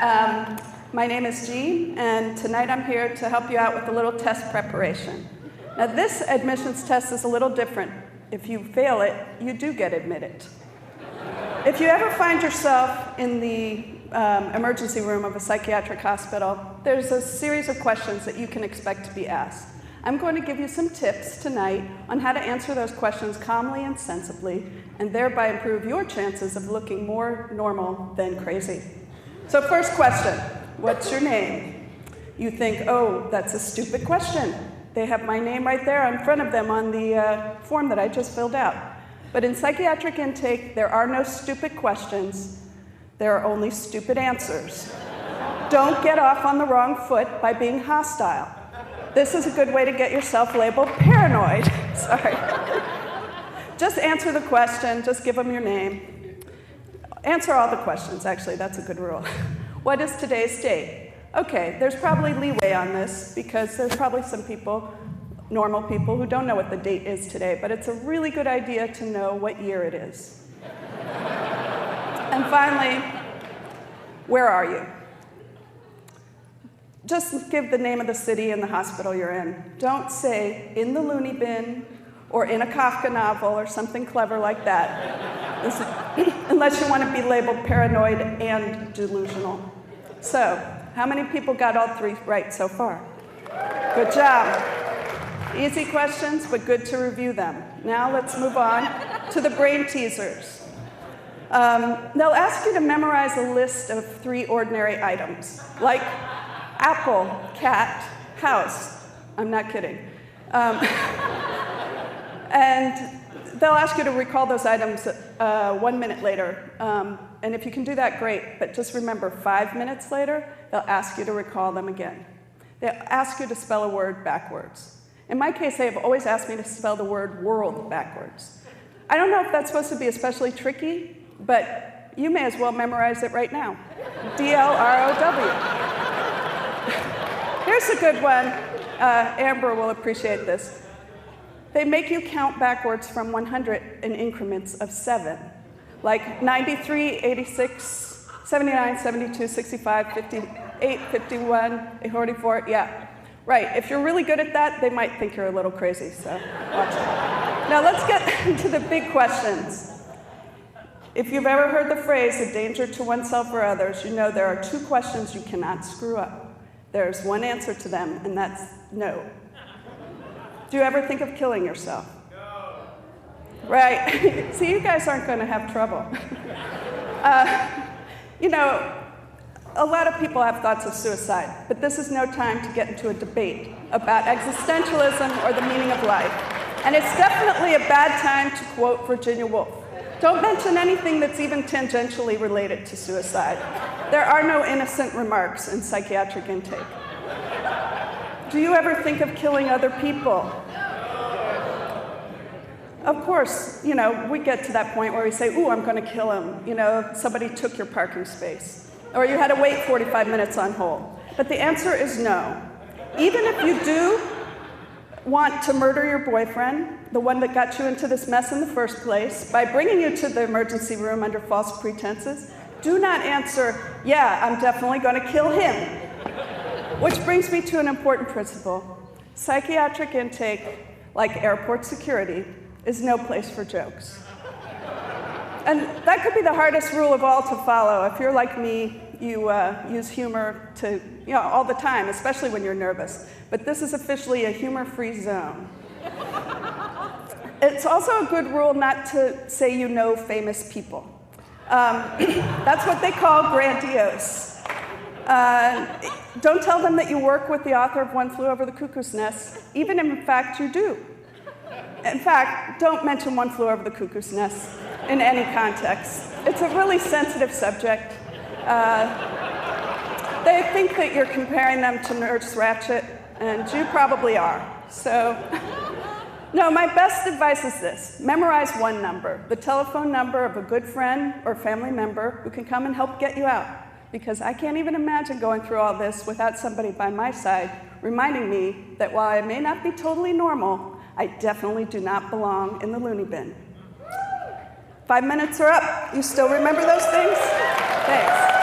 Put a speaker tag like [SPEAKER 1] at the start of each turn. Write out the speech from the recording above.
[SPEAKER 1] My name is Jean, and tonight I'm here to help you out with a little test preparation. Now, this admissions test is a little different. If you fail it, you do get admitted. If you ever find yourself in the emergency room of a psychiatric hospital, there's a series of questions that you can expect to be asked. I'm going to give you some tips tonight on how to answer those questions calmly and sensibly, and thereby improve your chances of looking more normal than crazy. So first question, what's your name? You think, oh, that's a stupid question. They have my name right there in front of them on the form that I just filled out. But in psychiatric intake, there are no stupid questions. There are only stupid answers. Don't get off on the wrong foot by being hostile. This is a good way to get yourself labeled paranoid. Sorry. Just answer the question. Just give them your name. Answer all the questions, actually. That's a good rule. What is today's date? Okay, there's probably leeway on this because there's probably some people, normal people, who don't know what the date is today, but it's a really good idea to know what year it is. And finally, where are you? Just give the name of the city and the hospital you're in. Don't say, in the loony bin, or in a Kafka novel, or something clever like that, unless you want to be labeled paranoid and delusional. So, how many people got all three right so far? Good job. Easy questions, but good to review them. Now let's move on to the brain teasers. They'll ask you to memorize a list of 3 ordinary items, like apple, cat, house. I'm not kidding. And they'll ask you to recall those items 1 minute later. And if you can do that, great. But just remember, 5 minutes later, they'll ask you to recall them again. They'll ask you to spell a word backwards. In my case, they have always asked me to spell the word world backwards. I don't know if that's supposed to be especially tricky, but you may as well memorize it right now. D-L-R-O-W. Here's a good one. Amber will appreciate this. They make you count backwards from 100 in increments of 7, like 93, 86, 79, 72, 65, 58, 51, 44, yeah. Right, if you're really good at that, they might think you're a little crazy, so watch it. Now let's get into the big questions. If you've ever heard the phrase, a danger to oneself or others, you know there are 2 questions you cannot screw up. There's one answer to them, and that's no. Do you ever think of killing yourself? No. Right. See, you guys aren't going to have trouble. You know, a lot of people have thoughts of suicide, but this is no time to get into a debate about existentialism or the meaning of life. And it's definitely a bad time to quote Virginia Woolf. Don't mention anything that's even tangentially related to suicide. There are no innocent remarks in psychiatric intake. Do you ever think of killing other people? Of course, you know, we get to that point where we say, ooh, I'm going to kill him. You know, somebody took your parking space. Or you had to wait 45 minutes on hold. But the answer is no. Even if you do want to murder your boyfriend, the one that got you into this mess in the first place, by bringing you to the emergency room under false pretenses, do not answer, yeah, I'm definitely going to kill him. Which brings me to an important principle. Psychiatric intake, like airport security, is no place for jokes. And that could be the hardest rule of all to follow. If you're like me, you use humor to, you know, all the time, especially when you're nervous. But this is officially a humor-free zone. It's also a good rule not to say you know famous people. That's what they call grandiose. Don't tell them that you work with the author of One Flew Over the Cuckoo's Nest, even if in fact you do. In fact, don't mention One Flew Over the Cuckoo's Nest in any context. It's a really sensitive subject. They think that you're comparing them to Nurse Ratched, and you probably are. So, no, my best advice is this. Memorize one number, the telephone number of a good friend or family member who can come and help get you out. Because I can't even imagine going through all this without somebody by my side reminding me that while I may not be totally normal, I definitely do not belong in the loony bin. 5 minutes are up. You still remember those things? Thanks.